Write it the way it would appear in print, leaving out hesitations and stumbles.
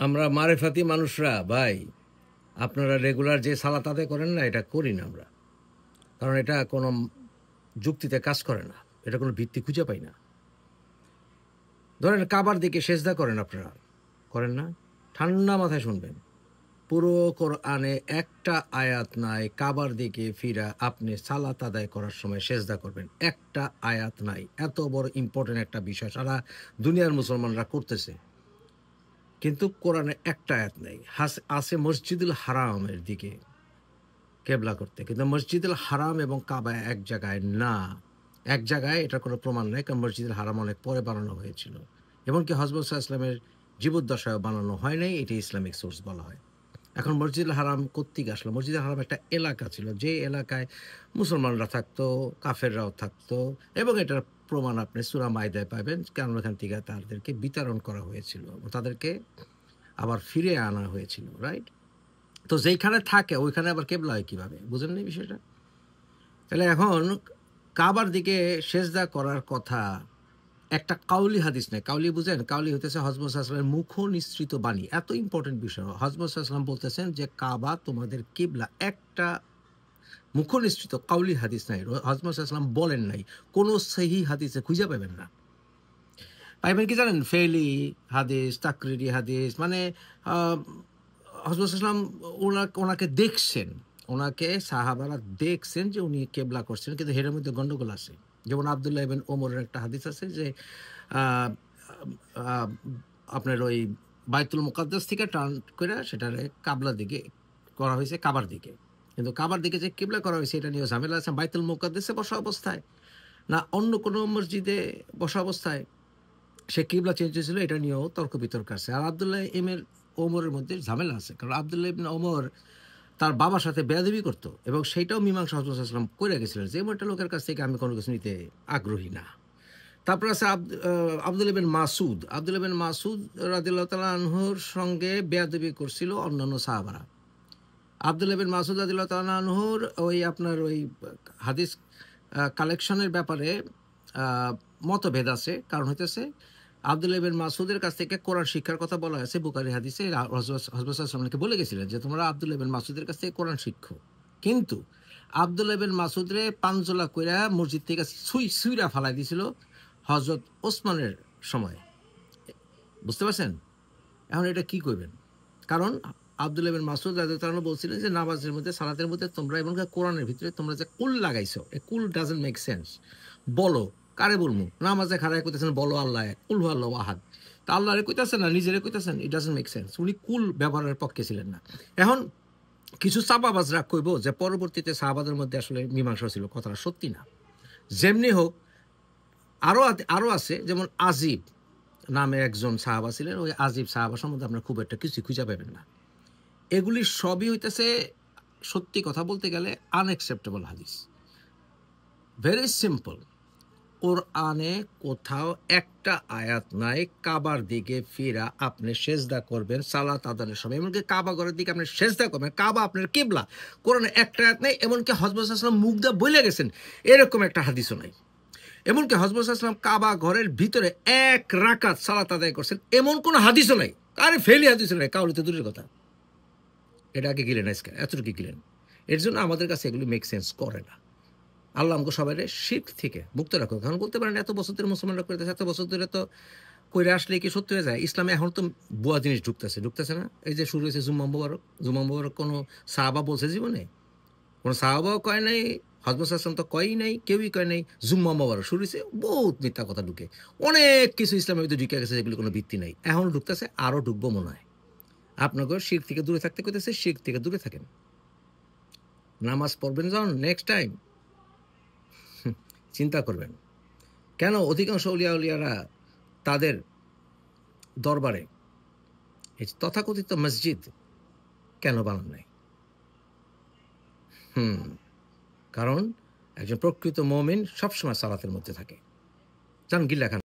আমরা মারেফাতি মানুষরা ভাই, আপনারা রেগুলার যে সালাত আদায় করেন না, এটা করি না আমরা। কারণ এটা কোনো যুক্তিতে কাজ করে না, এটা কোনো ভিত্তি খুঁজে পাই না। ধরেন কাবার দিকে সেজদা করেন, আপনারা করেন না? ঠান্ডা মাথায় শুনবেন, পুরো কোরআনে একটা আয়াত নাই কাবার দিকে ফিরা আপনি সালাত আদায় করার সময় সেজদা করবেন, একটা আয়াত নাই। এত বড় ইম্পর্টেন্ট একটা বিষয় সারা দুনিয়ার মুসলমানরা করতেছে, কিন্তু কোরআনে একটা আয়াত নেই। আছে মসজিদুল হারামের দিকে কেবলা করতে, কিন্তু মসজিদুল হারাম এবং কাবা এক জায়গায় না। এক জায়গায় এটার কোনো প্রমাণ নেই, কারণ মসজিদুল হারাম অনেক পরে বানানো হয়েছিল, এমনকি হজরত সাল্লাল্লাহু আলাইহি ওয়াসাল্লামের জীবদ্দশায় বানানো হয় নাই। এটি ইসলামিক সোর্স বলা হয়। এখন মসজিদুল হারাম কর্তৃক আসলো, মসজিদুল হারাম একটা এলাকা ছিল, যে এলাকায় মুসলমানরা থাকতো, কাফেররাও থাকতো, এবং এটার প্রমাণ আপনি সূরা মাইদায় পাবেন, কারণ ওখান থেকে তাদেরকে বিতরণ করা হয়েছিল, তাদেরকে আবার ফিরে আনা হয়েছিল, রাইট? তো যেইখানে থাকে ওইখানে আবার কেবলা হয় কীভাবে, বুঝেন না বিষয়টা? তাহলে এখন কাবার দিকে সেজদা করার কথা একটা কাউলি হাদিস নেই। কাউলি বুঝেন? কাউলি হতেছে হযরত মুহাম্মদ সাল্লাল্লাহু আলাইহি ওয়াসাল্লামের মুখ নিঃসৃত বাণী। এত ইম্পর্টেন্ট বিষয়। হযরত মুহাম্মদ সাল্লাল্লাহু আলাইহি ওয়াসাল্লাম বলতেছেন যে কাবা তোমাদের কিবলা। একটা মুখ নিঃসৃত কাউলি হাদিস নাই। হযরত মুহাম্মদ সাল্লাল্লাহু আলাইহি ওয়াসাল্লাম বলেন নাই। কোনো সহিহ হাদিসে খুঁজে পাবেন না। পাইবেন কি জানেন? ফেলি হাদিস, তাকরিরি হাদিস, মানে হযরত সাল্লাল্লাহু আলাইহি ওয়াসাল্লাম ওনাকে দেখছেন, ওনাকে সাহাবারা দেখছেন যে উনি কেবলা করছেন, কিন্তু এর মধ্যে গন্ডগোল আছে। যেমন আব্দুল্লাহ ইবনে ওমরের একটা হাদিস আছে যে আহ, আহ, আপনার ওই বাইতুল মুকাদ্দাস থেকে টার্ন করে সেটারে কাবলার দিকে করা হয়েছে, কাবার দিকে। কিন্তু কাবার দিকে যে কিবলা করা হয়েছে এটা নিয়ে ঝামেলা আছে। বাইতুল মুকাদ্দাসে বসা অবস্থায় না অন্য কোনো মসজিদে বসা অবস্থায় সে কিবলা চেঞ্জ হয়েছিল, এটা নিয়েও তর্ক বিতর্ক আছে। আর আব্দুল্লাহ ইবনে ওমরের মধ্যে ঝামেলা আছে, কারণ আব্দুল্লাহ ইবনে ওমর তার বাবার সাথে বেয়াদবি করতো, এবং সেইটাও মীমাংসা হযরত সাল্লাল্লাহু আলাইহি ওয়াসাল্লাম করে গেছিলেন যে এমন একটা লোকের কাছ থেকে আমি কোনো কিছু নিতে আগ্রহী না। তারপর আছে আব্দুল্লাহ বিন মাসুদ। আব্দুল্লাহ বিন মাসুদ রাদিয়াল্লাহু তাআলা আনহুর সঙ্গে বেয়াদবি করছিল অন্যান্য সাহাবারা। আব্দুল্লাহ বিন মাসুদ রাদিয়াল্লাহু তাআলা আনহুর ওই আপনার ওই হাদিস কালেকশনের ব্যাপারে মতভেদ আছে। কারণ হইতেছে আব্দুল্লাহ বিন মাসুদের কাছ থেকে কোরআন শিক্ষার কথা বলা আছে বুখারী হাদিসে। হযরত সাল্লাল্লাহু আলাইহি ওয়াসাল্লামকে বলে গেছিলেন যে তোমরা আব্দুল্লাহ বিন মাসুদের কাছ থেকে কোরআন শিখো। কিন্তু আব্দুল্লাহ বিন মাসুদরে পাঞ্জলা কইরা মসজিদ থেকে সুইরা ফালাই দিছিল হযরত ওসমানের সময়। বুঝতে পারছেন? এখন এটা কি করবেন? কারণ আব্দুল্লাহ বিন মাসুদ রাদিয়াল্লাহু তাআলা বলছিলেন যে নামাজের মধ্যে, সালাতের মধ্যে তোমরা এবং কোরআনের ভিতরে তোমরা যে কুল লাগাইছো, এই কুল ডাজন্ট মেক সেন্স। বলো, কারে বলমু? নামাজে খাড়ায় কইতেছেন বলো আল্লাহ এক, কুল হু আল্লাহু আহাদ। তা আল্লাহরে কইতাছেন না নিজেরে কইতাছেন? It doesn't make sense. উনি কুল ব্যবহারের পক্ষে ছিলেন না। এখন কিছু চাপাবাজরা কইব যে পরবর্তীতে সাহাবাদের মধ্যে আসলে মীমাংসা ছিল, কথাটা সত্যি না। যেমনি হোক, আরও আছে, যেমন আজিব নামে একজন সাহাবা ছিলেন। ওই আজিব সাহাবা সম্বন্ধে আপনার খুব একটা কিছু খুঁজে পাবেন না। এগুলি সবই হইতেছে সত্যি কথা বলতে গেলে আনএক্সেপ্টেবল হাদিস। Very simple. কোরআনে কোথাও একটা আয়াত নাই কাবার দিকে ফিরা আপনি সেজদা করবেন সালাত আদানের সময়, এমনকি কাবা ঘরের দিকে আপনি সেজদা করবেন, কাবা আপনার কিবলা। কোরআনে একটা আয়াত নেই, এমনকি হযরত সাল্লাল্লাহু আলাইহি ওয়াসাল্লাম মুখ দিয়ে বলে গেছেন এরকম একটা হাদিসও নাই। এমনকি হযরত সাল্লাল্লাহু আলাইহি ওয়াসাল্লাম কাবা ঘরের ভিতরে এক রাকাত সালাত আদায় করছেন, এমন কোনো হাদিসও নাই। আরে ফেলি হাদিসও নাই, কাউলিতে দূরের কথা। এটা আগে গিলেন, আজকে এতটুকু গিলেন। এর জন্য আমাদের কাছে এগুলি মেক সেন্স করে না। আল্লাহ আমাকে সবাই শিরক থেকে মুক্ত রাখো। কারণ বলতে পারেন এত বছর ধরে মুসলমানরা করে, এত বছর ধরে তো করে আসলে কি সত্যি হয়ে যায়? ইসলামে এখন তো বুয়া জিনিস ঢুকতেছে না? এই যে শুরু হয়েছে জুম্মা মুবারক। জুম্মা মুবারক কোনো সাহাবা বলছে জীবনে? কোনো সাহাবাও কয় নাই, হযরত সাল্লাল্লাহু তো কয়ই নাই, কেউই কয় নাই। জুম্মা মুবারক শুরু হয়েছে, বহুত মিথ্যা কথা ঢুকে। অনেক কিছু ইসলামের ভিতরে ঢুকে গেছে যেগুলো কোনো ভিত্তি নাই, এখন ঢুকতেছে, আরও ঢুকবো মনে হয়। আপনাকে শিরক থেকে দূরে থাকতে কইতেছে, শিরক থেকে দূরে থাকেন। নামাজ পড়বেন যখন নেক্সট টাইম চিন্তা করবেন, কেন অধিকাংশ আউলিয়া উলিয়ারা তাদের দরবারে এই তথাকথিত মসজিদ কেন বানান নাই? কারণ একজন প্রকৃত মুমিন সবসময় সালাতের মধ্যে থাকে। যান গিল্লা খান।